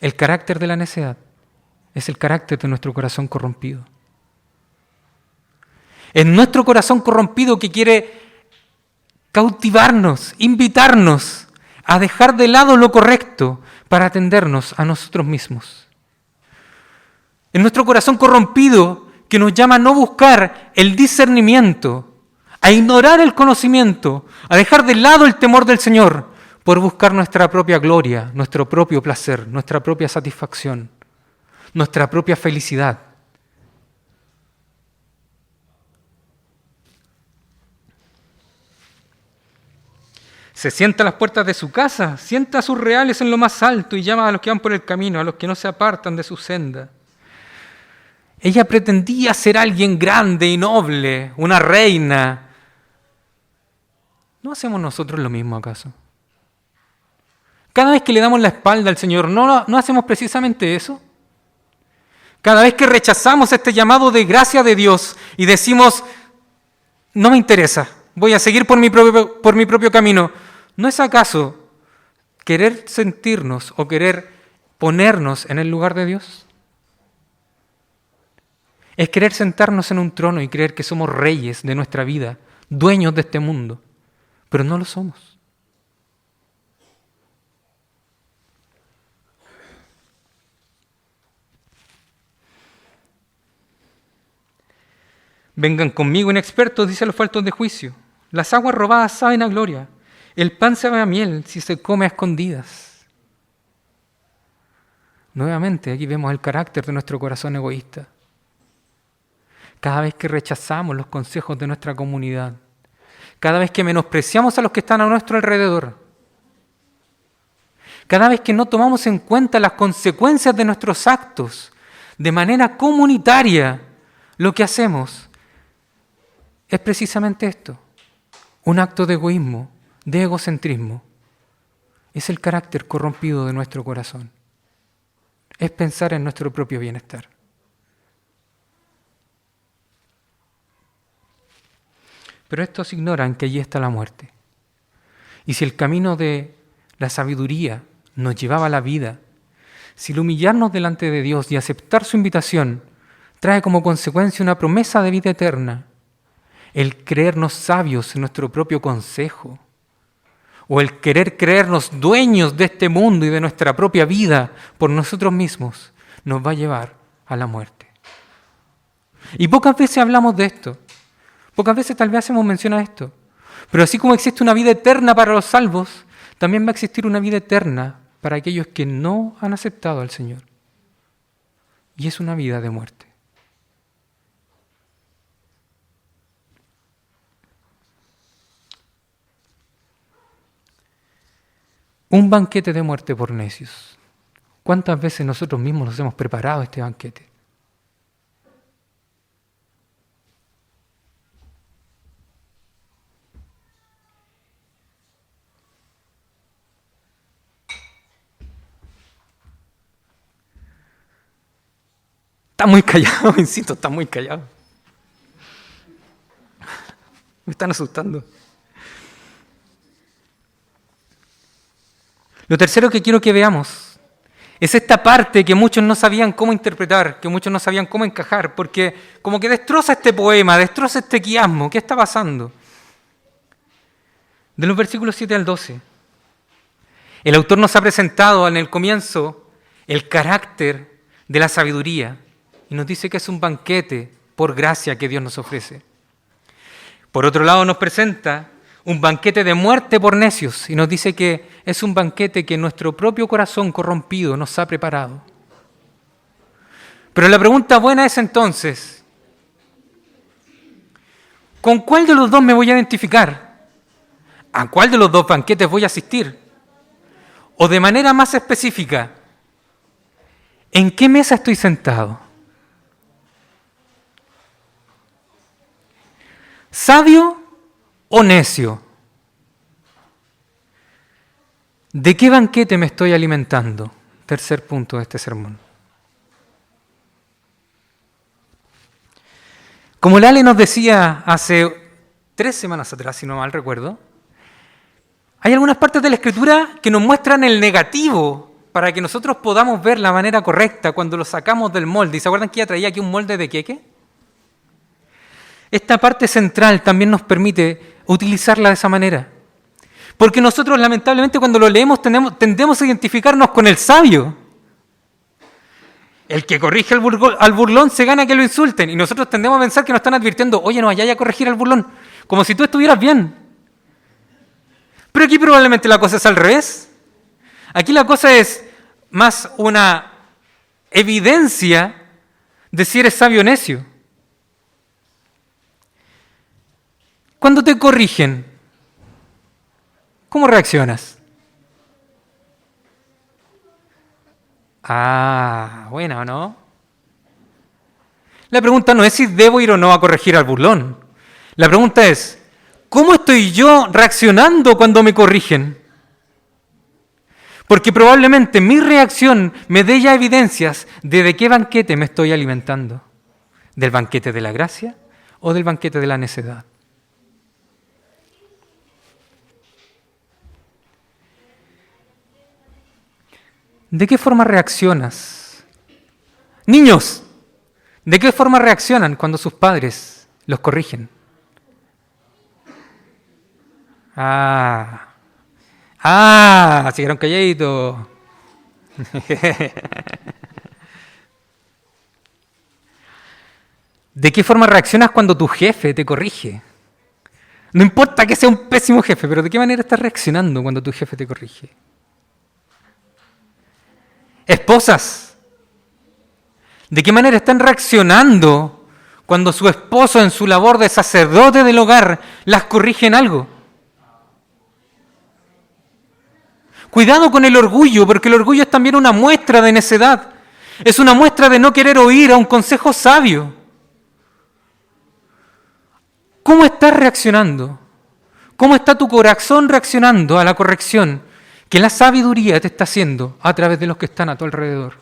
El carácter de la necedad es el carácter de nuestro corazón corrompido. Es nuestro corazón corrompido que quiere cautivarnos, invitarnos a dejar de lado lo correcto para atendernos a nosotros mismos. Es nuestro corazón corrompido que nos llama a no buscar el discernimiento, a ignorar el conocimiento, a dejar de lado el temor del Señor por buscar nuestra propia gloria, nuestro propio placer, nuestra propia satisfacción, nuestra propia felicidad. Se sienta a las puertas de su casa, sienta a sus reales en lo más alto y llama a los que van por el camino, a los que no se apartan de su senda. Ella pretendía ser alguien grande y noble, una reina. ¿No hacemos nosotros lo mismo acaso? Cada vez que le damos la espalda al Señor, ¿no hacemos precisamente eso? Cada vez que rechazamos este llamado de gracia de Dios y decimos, no me interesa, voy a seguir por mi propio camino, ¿no es acaso querer sentirnos o querer ponernos en el lugar de Dios? Es querer sentarnos en un trono y creer que somos reyes de nuestra vida, dueños de este mundo, pero no lo somos. Vengan conmigo inexpertos, dice los faltos de juicio. Las aguas robadas saben a gloria. El pan sabe a miel si se come a escondidas. Nuevamente, aquí vemos el carácter de nuestro corazón egoísta. Cada vez que rechazamos los consejos de nuestra comunidad, cada vez que menospreciamos a los que están a nuestro alrededor, cada vez que no tomamos en cuenta las consecuencias de nuestros actos de manera comunitaria, lo que hacemos es precisamente esto, un acto de egoísmo, de egocentrismo. Es el carácter corrompido de nuestro corazón. Es pensar en nuestro propio bienestar. Pero estos ignoran que allí está la muerte. Y si el camino de la sabiduría nos llevaba a la vida, si el humillarnos delante de Dios y aceptar su invitación trae como consecuencia una promesa de vida eterna, el creernos sabios en nuestro propio consejo, o el querer creernos dueños de este mundo y de nuestra propia vida por nosotros mismos, nos va a llevar a la muerte. Y pocas veces hablamos de esto. Pocas veces tal vez hacemos mención a esto. Pero así como existe una vida eterna para los salvos, también va a existir una vida eterna para aquellos que no han aceptado al Señor. Y es una vida de muerte. Un banquete de muerte por necios. ¿Cuántas veces nosotros mismos nos hemos preparado este banquete? Está muy callado, insisto, está muy callado. Me están asustando. Lo tercero que quiero que veamos es esta parte que muchos no sabían cómo interpretar, que muchos no sabían cómo encajar, porque como que destroza este poema, destroza este quiasmo. ¿Qué está pasando? De los versículos 7 al 12. El autor nos ha presentado en el comienzo el carácter de la sabiduría y nos dice que es un banquete por gracia que Dios nos ofrece. Por otro lado nos presenta un banquete de muerte por necios y nos dice que es un banquete que nuestro propio corazón corrompido nos ha preparado. Pero la pregunta buena es entonces, ¿con cuál de los dos me voy a identificar? ¿A cuál de los dos banquetes voy a asistir? O de manera más específica, ¿en qué mesa estoy sentado? ¿Sabio o necio? ¿De qué banquete me estoy alimentando? Tercer punto de este sermón. Como Lale nos decía hace 3 semanas atrás, si no mal recuerdo, hay algunas partes de la Escritura que nos muestran el negativo para que nosotros podamos ver la manera correcta cuando lo sacamos del molde. ¿Y se acuerdan que ella traía aquí un molde de queque? Esta parte central también nos permite utilizarla de esa manera. Porque nosotros, lamentablemente, cuando lo leemos tendemos a identificarnos con el sabio. El que corrige al burlón se gana que lo insulten. Y nosotros tendemos a pensar que nos están advirtiendo, oye, no vayas a corregir al burlón, como si tú estuvieras bien. Pero aquí probablemente la cosa es al revés. Aquí la cosa es más una evidencia de si eres sabio o necio. Cuando te corrigen, ¿cómo reaccionas? Bueno, ¿no? La pregunta no es si debo ir o no a corregir al burlón. La pregunta es, ¿cómo estoy yo reaccionando cuando me corrigen? Porque probablemente mi reacción me dé ya evidencias de qué banquete me estoy alimentando. ¿Del banquete de la gracia o del banquete de la necedad? ¿De qué forma reaccionas? Niños, ¿de qué forma reaccionan cuando sus padres los corrigen? Se quedaron calladitos. ¿De qué forma reaccionas cuando tu jefe te corrige? No importa que sea un pésimo jefe, pero ¿de qué manera estás reaccionando cuando tu jefe te corrige? Esposas, ¿de qué manera están reaccionando cuando su esposo en su labor de sacerdote del hogar las corrige en algo? Cuidado con el orgullo, porque el orgullo es también una muestra de necedad. Es una muestra de no querer oír a un consejo sabio. ¿Cómo estás reaccionando? ¿Cómo está tu corazón reaccionando a la corrección que la sabiduría te está haciendo a través de los que están a tu alrededor?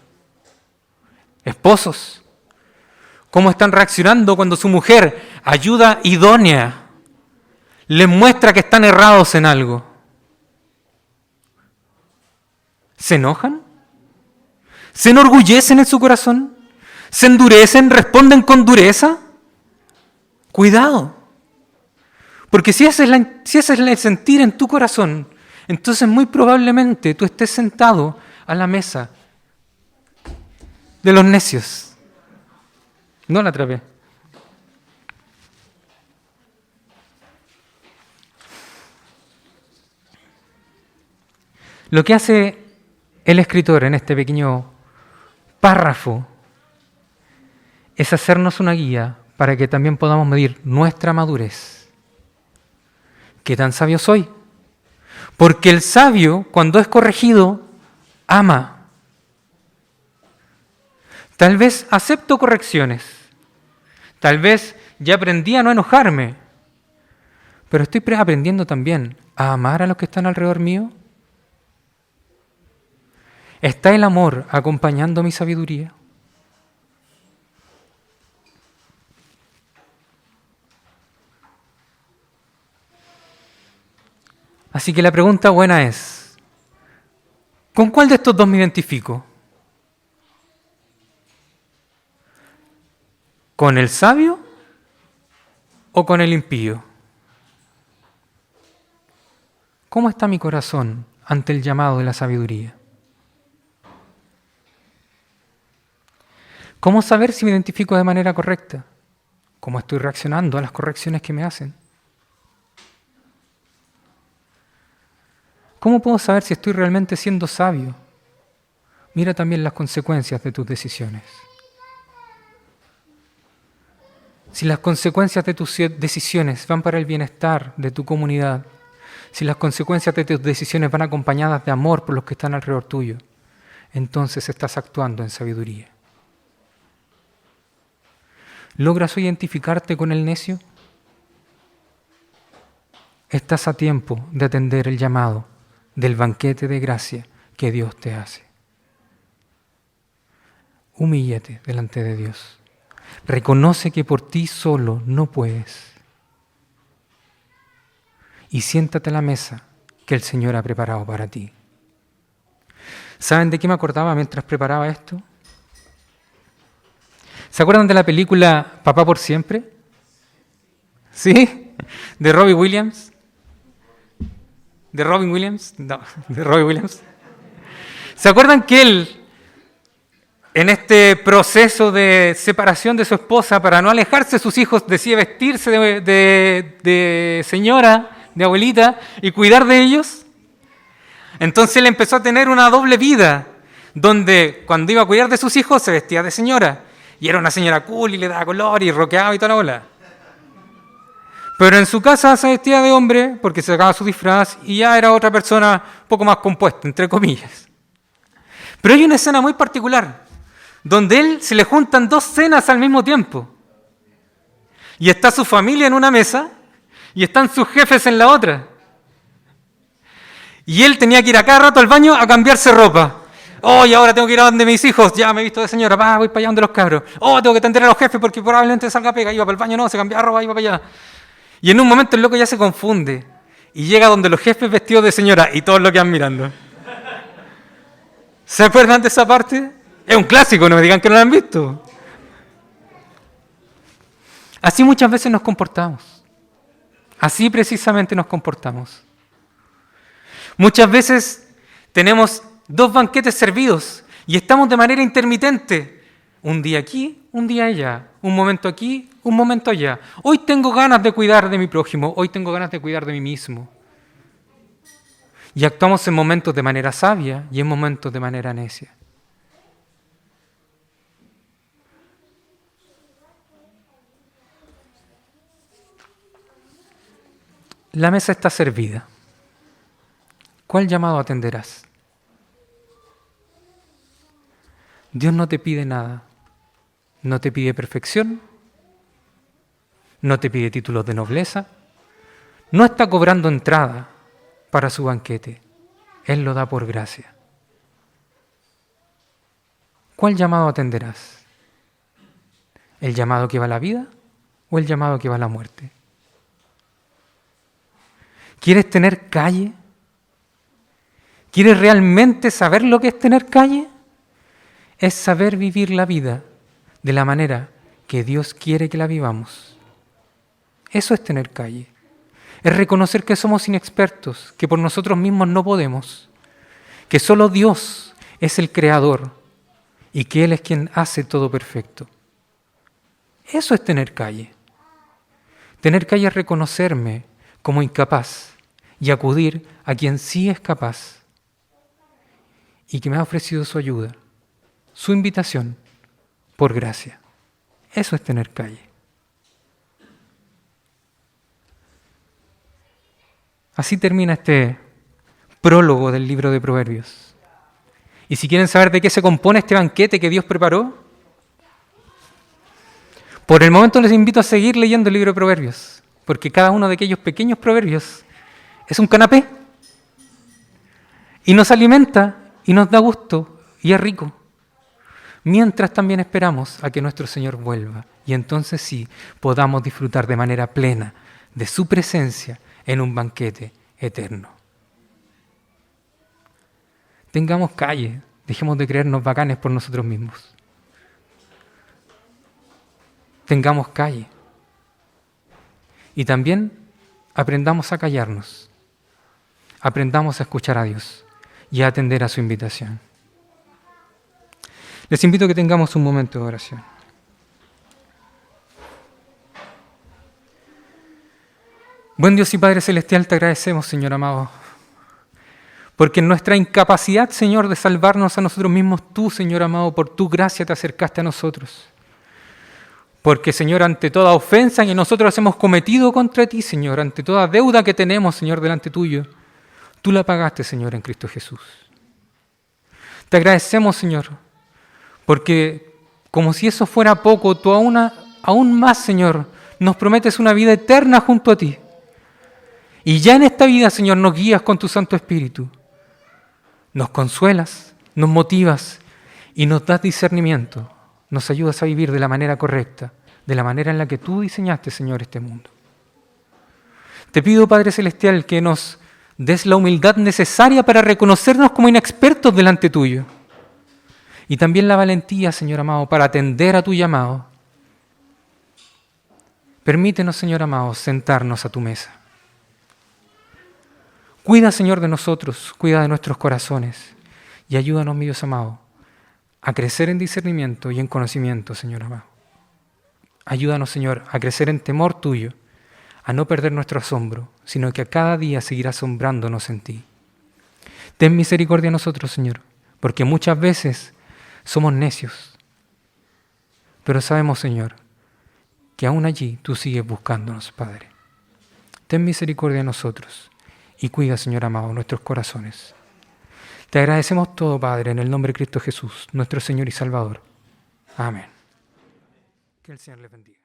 Esposos, ¿cómo están reaccionando cuando su mujer, ayuda idónea, les muestra que están errados en algo? ¿Se enojan? ¿Se enorgullecen en su corazón? ¿Se endurecen? ¿Responden con dureza? Cuidado. Porque si ese es el sentir en tu corazón, entonces muy probablemente tú estés sentado a la mesa de los necios. No la atrapé. Lo que hace el escritor en este pequeño párrafo es hacernos una guía para que también podamos medir nuestra madurez. ¿Qué tan sabio soy? Porque el sabio, cuando es corregido, ama. Tal vez acepto correcciones. Tal vez ya aprendí a no enojarme. Pero estoy aprendiendo también a amar a los que están alrededor mío. ¿Está el amor acompañando mi sabiduría? Así que la pregunta buena es, ¿con cuál de estos dos me identifico? ¿Con el sabio o con el impío? ¿Cómo está mi corazón ante el llamado de la sabiduría? ¿Cómo saber si me identifico de manera correcta? ¿Cómo estoy reaccionando a las correcciones que me hacen? ¿Cómo puedo saber si estoy realmente siendo sabio? Mira también las consecuencias de tus decisiones. Si las consecuencias de tus decisiones van para el bienestar de tu comunidad, si las consecuencias de tus decisiones van acompañadas de amor por los que están alrededor tuyo, entonces estás actuando en sabiduría. ¿Logras identificarte con el necio? Estás a tiempo de atender el llamado del banquete de gracia que Dios te hace. Humíllate delante de Dios. Reconoce que por ti solo no puedes. Y siéntate a la mesa que el Señor ha preparado para ti. ¿Saben de qué me acordaba mientras preparaba esto? ¿Se acuerdan de la película Papá por Siempre? ¿Sí? ¿De Robin Williams? ¿De Robin Williams? No, de Robin Williams. ¿Se acuerdan que él, en este proceso de separación de su esposa, para no alejarse de sus hijos, decide vestirse de señora, de abuelita, y cuidar de ellos? Entonces él empezó a tener una doble vida, donde cuando iba a cuidar de sus hijos se vestía de señora, y era una señora cool y le daba color y rockeaba y toda la bola. Pero en su casa se vestía de hombre porque se sacaba su disfraz y ya era otra persona un poco más compuesta, entre comillas. Pero hay una escena muy particular donde él se le juntan dos cenas al mismo tiempo. Y está su familia en una mesa y están sus jefes en la otra. Y él tenía que ir a cada rato al baño a cambiarse ropa. Oh, y ahora tengo que ir a donde mis hijos. Ya me he visto de señora. Voy para allá donde los cabros. Oh, tengo que atender a los jefes porque probablemente salga pega. Iba para el baño, no, se cambiaba ropa, iba para allá. Y en un momento el loco ya se confunde. Y llega donde los jefes vestidos de señora y todos lo quedan mirando. ¿Se acuerdan de esa parte? Es un clásico, no me digan que no lo han visto. Así muchas veces nos comportamos. Así precisamente nos comportamos. Muchas veces tenemos dos banquetes servidos y estamos de manera intermitente. Un día aquí, un día allá. Un momento aquí, un momento allá. Hoy tengo ganas de cuidar de mi prójimo. Hoy tengo ganas de cuidar de mí mismo. Y actuamos en momentos de manera sabia y en momentos de manera necia. La mesa está servida. ¿Cuál llamado atenderás? Dios no te pide nada. No te pide perfección. No te pide títulos de nobleza. No está cobrando entrada para su banquete. Él lo da por gracia. ¿Cuál llamado atenderás? ¿El llamado que va a la vida o el llamado que va a la muerte? ¿Quieres tener calle? ¿Quieres realmente saber lo que es tener calle? Es saber vivir la vida de la manera que Dios quiere que la vivamos. Eso es tener calle. Es reconocer que somos inexpertos, que por nosotros mismos no podemos, que solo Dios es el creador y que Él es quien hace todo perfecto. Eso es tener calle. Tener calle es reconocerme como incapaz y acudir a quien sí es capaz y que me ha ofrecido su ayuda, su invitación, por gracia. Eso es tener calle. Así termina este prólogo del libro de Proverbios. Y si quieren saber de qué se compone este banquete que Dios preparó, por el momento les invito a seguir leyendo el libro de Proverbios, porque cada uno de aquellos pequeños proverbios es un canapé y nos alimenta y nos da gusto y es rico. Mientras también esperamos a que nuestro Señor vuelva y entonces sí podamos disfrutar de manera plena de su presencia en un banquete eterno. Tengamos calle, dejemos de creernos bacanes por nosotros mismos. Tengamos calle. Y también aprendamos a callarnos. Aprendamos a escuchar a Dios y a atender a su invitación. Les invito a que tengamos un momento de oración. Buen Dios y Padre Celestial, te agradecemos, Señor amado, porque en nuestra incapacidad, Señor, de salvarnos a nosotros mismos, tú, Señor amado, por tu gracia te acercaste a nosotros. Porque, Señor, ante toda ofensa que nosotros hemos cometido contra ti, Señor, ante toda deuda que tenemos, Señor, delante tuyo, tú la pagaste, Señor, en Cristo Jesús. Te agradecemos, Señor, porque como si eso fuera poco, tú aún más, Señor, nos prometes una vida eterna junto a ti. Y ya en esta vida, Señor, nos guías con tu Santo Espíritu. Nos consuelas, nos motivas y nos das discernimiento. Nos ayudas a vivir de la manera correcta, de la manera en la que tú diseñaste, Señor, este mundo. Te pido, Padre Celestial, que nos des la humildad necesaria para reconocernos como inexpertos delante tuyo. Y también la valentía, Señor amado, para atender a tu llamado. Permítenos, Señor amado, sentarnos a tu mesa. Cuida, Señor, de nosotros, cuida de nuestros corazones y ayúdanos, mi Dios amado, a crecer en discernimiento y en conocimiento, Señor amado. Ayúdanos, Señor, a crecer en temor tuyo, a no perder nuestro asombro, sino que a cada día seguir asombrándonos en ti. Ten misericordia de nosotros, Señor, porque muchas veces somos necios, pero sabemos, Señor, que aún allí tú sigues buscándonos, Padre. Ten misericordia de nosotros y cuida, Señor amado, nuestros corazones. Te agradecemos todo, Padre, en el nombre de Cristo Jesús, nuestro Señor y Salvador. Amén. Que el Señor les bendiga.